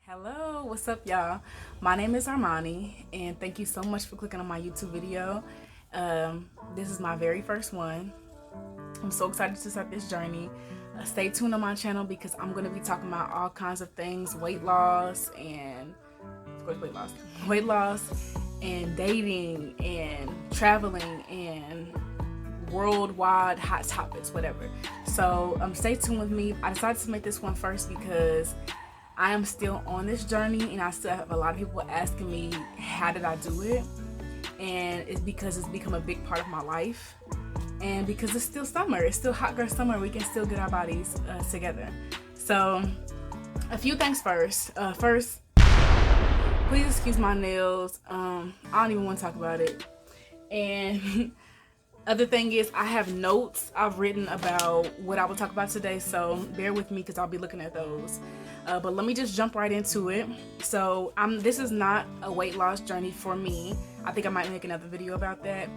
Hello, what's up, y'all? My name is Armani, and thank you so much for clicking on my YouTube video. This is my very first one. I'm so excited to start this journey. Stay tuned on my channel because I'm going to be talking about all kinds of things, weight loss, and of course, weight loss, and dating, and traveling, and worldwide hot topics, whatever. So stay tuned with me. I decided to make this one first because I am still on this journey and I still have a lot of people asking me how did I do it, and it's because it's become a big part of my life, and because it's still summer, it's still hot girl summer, we can still get our bodies together. So a few things first. First, please excuse my nails. I don't even want to talk about it. And other thing is, I have notes I've written about what I will talk about today, so bear with me because I'll be looking at those. But let me just jump right into it. So this is not a weight loss journey for me. I think I might make another video about that.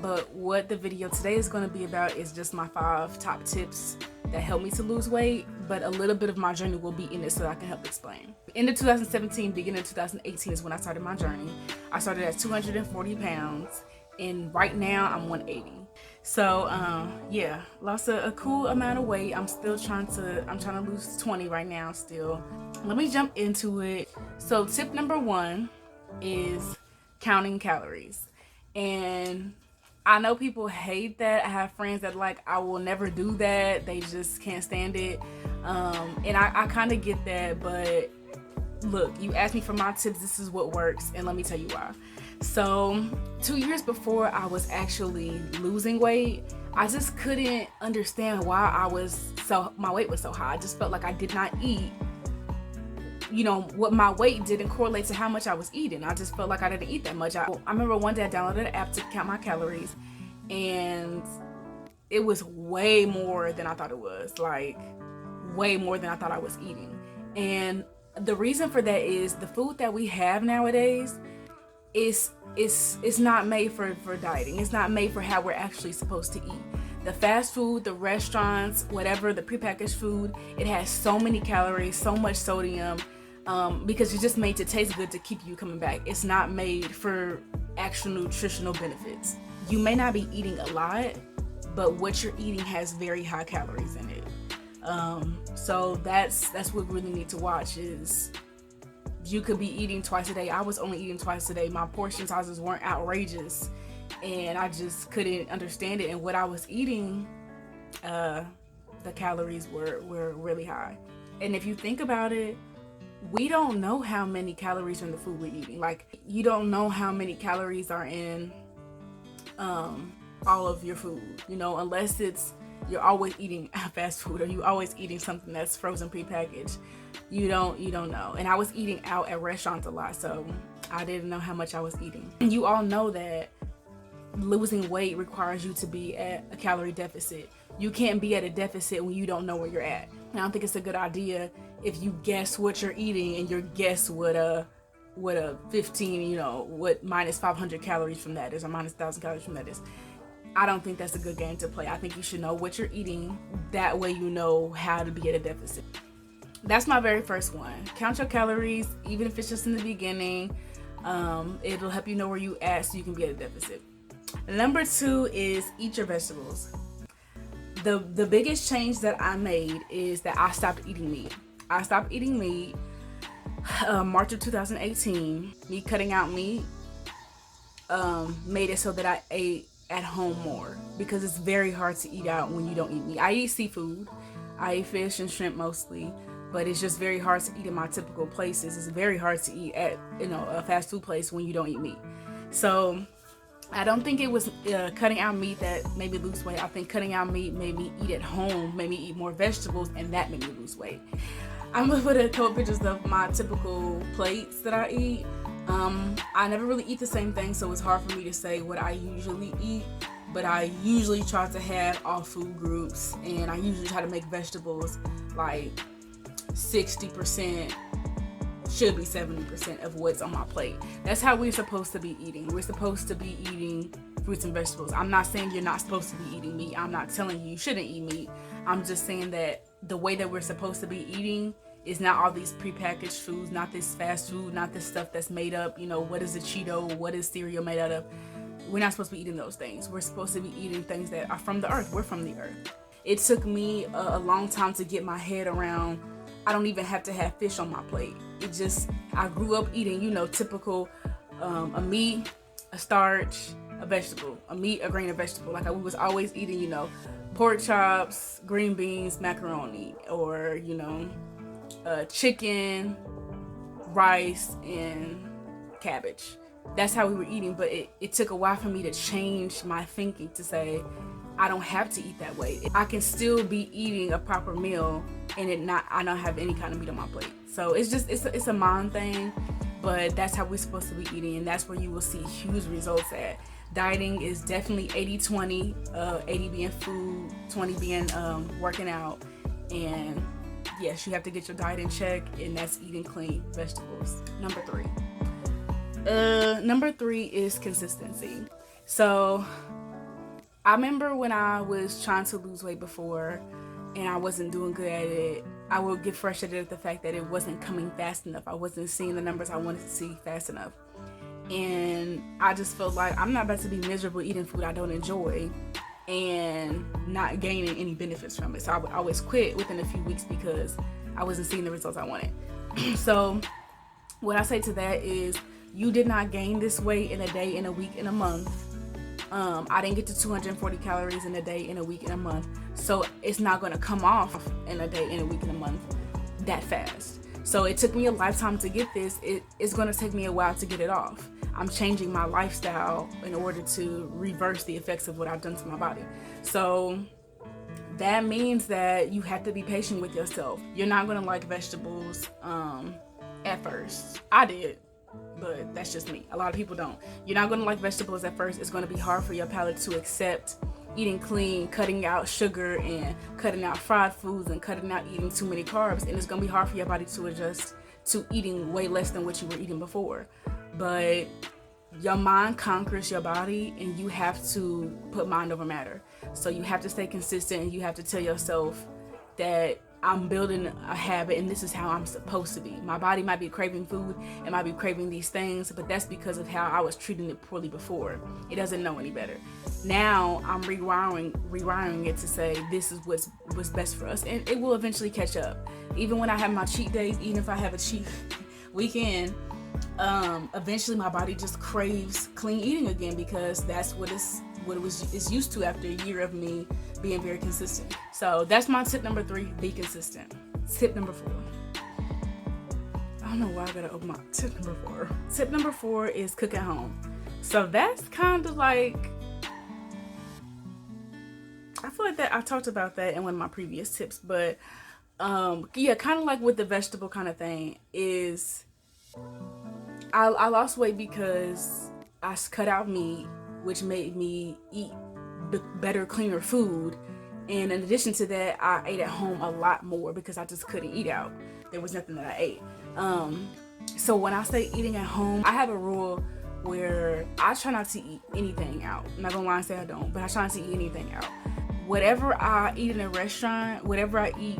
But what the video today is going to be about is just my 5 top tips that help me to lose weight, but a little bit of my journey will be in it so I can help explain. End of 2017, beginning of 2018 is when I started my journey. I started at 240 pounds. And right now I'm 180. So yeah, lost a cool amount of weight. I'm trying to lose 20 right now still. Let me jump into it. So tip number 1 is counting calories. And I know people hate that. I have friends that I will never do that. They just can't stand it. And I kind of get that, but look, you asked me for my tips. This is what works, and let me tell you why. So 2 years before I was actually losing weight, I just couldn't understand why my weight was so high. I just felt like I did not eat. What my weight didn't correlate to how much I was eating. I just felt like I didn't eat that much. I remember one day I downloaded an app to count my calories, and it was way more than I thought it was. Way more than I thought I was eating. And the reason for that is the food that we have nowadays is not made for dieting. It's not made for how we're actually supposed to eat. The fast food, the restaurants, whatever, the prepackaged food, it has so many calories, so much sodium, because it's just made to taste good to keep you coming back. It's not made for actual nutritional benefits. You may not be eating a lot, but what you're eating has very high calories in it. So that's what we really need to watch is you could be eating twice a day. I was only eating twice a day. My portion sizes weren't outrageous, and I just couldn't understand it. And what I was eating, the calories were really high. And if you think about it, we don't know how many calories are in the food we're eating. You don't know how many calories are in all of your food, unless you're always eating fast food or you're always eating something that's frozen prepackaged. You don't know. And I was eating out at restaurants a lot, so I didn't know how much I was eating. And you all know that losing weight requires you to be at a calorie deficit. You can't be at a deficit when you don't know where you're at. And I don't think it's a good idea if you guess what you're eating and you guess what a 15, what minus 500 calories from that is or minus 1,000 calories from that is. I don't think that's a good game to play. I think you should know what you're eating. That way you know how to be at a deficit. That's my very first one. Count your calories, even if it's just in the beginning. It'll help you know where you at so you can be at a deficit. Number 2 is eat your vegetables. The biggest change that I made is that I stopped eating meat. I stopped eating meat March of 2018. Me cutting out meat made it so that I ate at home more, because it's very hard to eat out when you don't eat meat. I eat seafood, I eat fish and shrimp mostly, but it's just very hard to eat in my typical places. It's very hard to eat at a fast food place when you don't eat meat. So I don't think it was cutting out meat that made me lose weight. I think cutting out meat made me eat at home, made me eat more vegetables, and that made me lose weight. I'm gonna put a couple pictures of my typical plates that I eat. I never really eat the same thing, so it's hard for me to say what I usually eat, but I usually try to have all food groups, and I usually try to make vegetables 60%, should be 70% of what's on my plate. That's how we're supposed to be eating. We're supposed to be eating fruits and vegetables. I'm not saying you're not supposed to be eating meat. I'm not telling you you shouldn't eat meat. I'm just saying that the way that we're supposed to be eating It's not all these prepackaged foods, not this fast food, not this stuff that's made up. You know, what is a Cheeto? What is cereal made out of? We're not supposed to be eating those things. We're supposed to be eating things that are from the earth. We're from the earth. It took me a long time to get my head around, I don't even have to have fish on my plate. I grew up eating, you know, typical, a meat, a starch, a vegetable, a meat, a grain, a vegetable. Like we was always eating, you know, pork chops, green beans, macaroni, or, you know, chicken, rice, and cabbage. That's how we were eating, but it took a while for me to change my thinking to say, I don't have to eat that way. I can still be eating a proper meal and I don't have any kind of meat on my plate. So it's a mind thing, but that's how we're supposed to be eating, and that's where you will see huge results at. Dieting is definitely 80-20, 80 being food, 20 being working out. And yes, you have to get your diet in check, and that's eating clean vegetables. Number three is consistency. So I remember when I was trying to lose weight before and I wasn't doing good at it, I would get frustrated at the fact that it wasn't coming fast enough. I wasn't seeing the numbers I wanted to see fast enough. And I just felt like I'm not about to be miserable eating food I don't enjoy and not gaining any benefits from it. So I would always quit within a few weeks because I wasn't seeing the results I wanted. So what I say to that is, you did not gain this weight in a day, in a week, in a month. I didn't get to 240 calories in a day, in a week, in a month. So it's not going to come off in a day, in a week, in a month that fast. So it took me a lifetime to get this. It's going to take me a while to get it off. I'm changing my lifestyle in order to reverse the effects of what I've done to my body. So that means that you have to be patient with yourself. You're not going to like vegetables at first. I did, but that's just me. A lot of people don't. You're not going to like vegetables at first. It's going to be hard for your palate to accept eating clean, cutting out sugar and cutting out fried foods and cutting out eating too many carbs. And it's going to be hard for your body to adjust to eating way less than what you were eating before. But your mind conquers your body, and you have to put mind over matter. So you have to stay consistent, and you have to tell yourself that I'm building a habit and this is how I'm supposed to be. My body might be craving food, it might be craving these things, but that's because of how I was treating it poorly before. It doesn't know any better. Now I'm rewiring it to say this is what's best for us, and it will eventually catch up. Even when I have my cheat days, even if I have a cheat weekend, eventually my body just craves clean eating again, because that's what it was used to after a year of me being very consistent. So that's my tip number 3, be consistent. Tip number 4. I don't know why I gotta open my tip number 4. Tip number 4 is cook at home. So that's kind of like, I feel like that I talked about that in one of my previous tips, but yeah, kind of like with the vegetable kind of thing is I lost weight because I cut out meat, which made me eat better, cleaner food. And in addition to that, I ate at home a lot more because I just couldn't eat out. There was nothing that I ate. So when I say eating at home, I have a rule where I try not to eat anything out. I'm not gonna lie and say I don't, but I try not to eat anything out. Whatever I eat in a restaurant, whatever I eat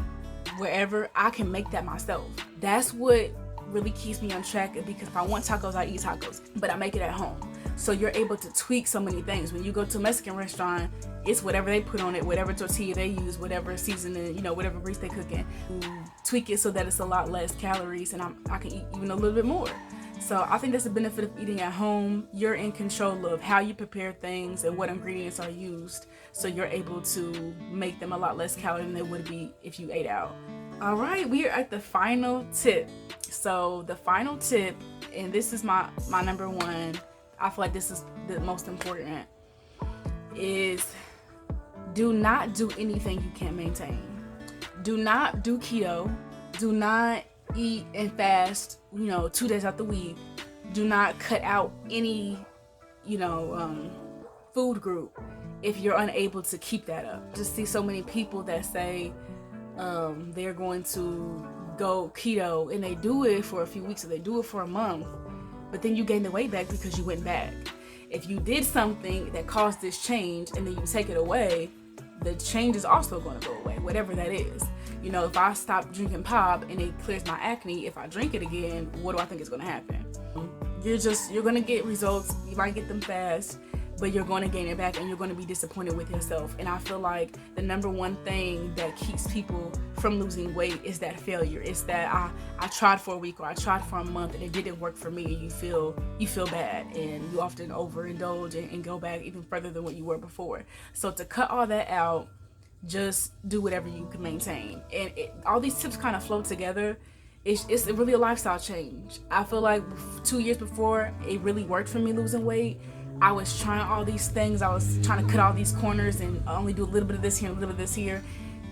wherever, I can make that myself. That's what really keeps me on track, because if I want tacos, I eat tacos, but I make it at home. So you're able to tweak so many things. When you go to a Mexican restaurant, it's whatever they put on it, whatever tortilla they use, whatever seasoning, whatever grease they cook in. Tweak it so that it's a lot less calories, and I can eat even a little bit more. So I think that's the benefit of eating at home. You're in control of how you prepare things and what ingredients are used, so you're able to make them a lot less calorie than they would be if you ate out. All right, we are at the final tip. So the final tip, and this is my number 1, I feel like this is the most important, is do not do anything you can't maintain. Do not do keto. Do not eat and fast, 2 days out the week. Do not cut out any, food group if you're unable to keep that up. Just see so many people that say they're going to go keto, and they do it for a few weeks or they do it for a month, but then you gain the weight back because you went back. If you did something that caused this change and then you take it away, the change is also going to go away, whatever that is. You know, if I stop drinking pop and it clears my acne, if I drink it again, what do I think is going to happen? You're going to get results. You might get them fast, but you're going to gain it back and you're going to be disappointed with yourself. And I feel like the number one thing that keeps people from losing weight is that failure. It's that I tried for a week or I tried for a month and it didn't work for me, and you feel bad, and you often overindulge and go back even further than what you were before. So to cut all that out, just do whatever you can maintain. And all these tips kind of flow together. It's really a lifestyle change. I feel like 2 years before it really worked for me losing weight, I was trying all these things. I was trying to cut all these corners and only do a little bit of this here and a little bit of this here.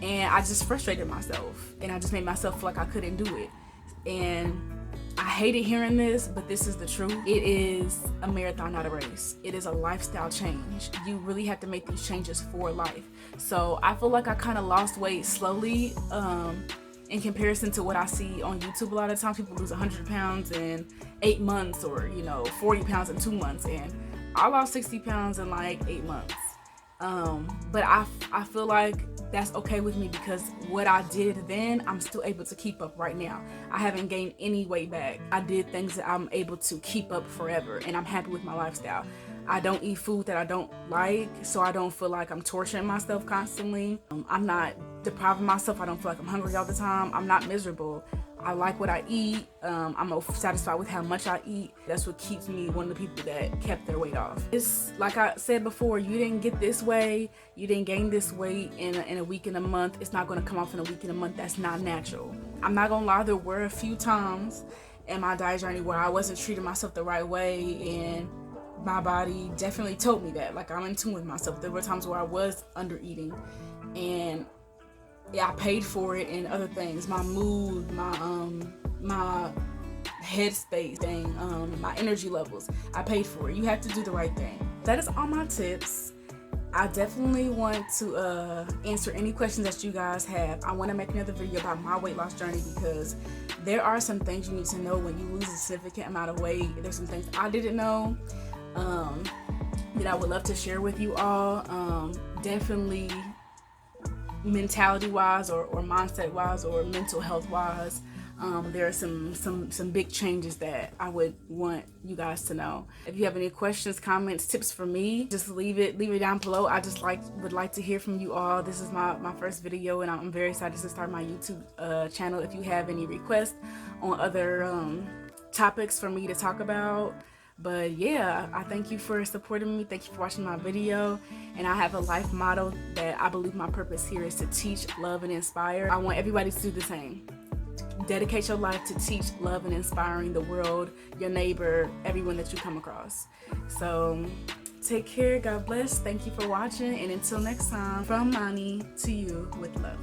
And I just frustrated myself. And I just made myself feel like I couldn't do it. And I hated hearing this, but this is the truth. It is a marathon, not a race. It is a lifestyle change. You really have to make these changes for life. So I feel like I kind of lost weight slowly. In comparison to what I see on YouTube, a lot of times people lose 100 pounds in 8 months, or 40 pounds in 2 months, and I lost 60 pounds in like 8 months. But I feel like that's okay with me, because what I did then, I'm still able to keep up right now. I haven't gained any weight back. I did things that I'm able to keep up forever, and I'm happy with my lifestyle. I don't eat food that I don't like, so I don't feel like I'm torturing myself constantly. I'm not depriving myself. I don't feel like I'm hungry all the time. I'm not miserable. I like what I eat. I'm satisfied with how much I eat. That's what keeps me one of the people that kept their weight off. It's like I said before, you didn't get this way. You didn't gain this weight in a week, in a month. It's not going to come off in a week, in a month. That's not natural. I'm not going to lie. There were a few times in my diet journey where I wasn't treating myself the right way, and my body definitely told me that. Like, I'm in tune with myself. There were times where I was under eating, and I paid for it in other things. My mood, my headspace thing, my energy levels. I paid for it. You have to do the right thing. That is all my tips. I definitely want to answer any questions that you guys have. I want to make another video about my weight loss journey, because there are some things you need to know when you lose a significant amount of weight. There's some things I didn't know that I would love to share with you all. Definitely mentality wise, or mindset wise, or mental health wise. There are some big changes that I would want you guys to know. If you have any questions, comments, tips for me, just leave it down below. I just would like to hear from you all. This is my first video, and I'm very excited to start my YouTube channel. If you have any requests on other topics for me to talk about. But yeah, I thank you for supporting me. Thank you for watching my video. And I have a life motto that I believe my purpose here is to teach, love, and inspire. I want everybody to do the same. Dedicate your life to teach, love, and inspiring the world, your neighbor, everyone that you come across. So take care. God bless. Thank you for watching. And until next time, from Mani to you with love.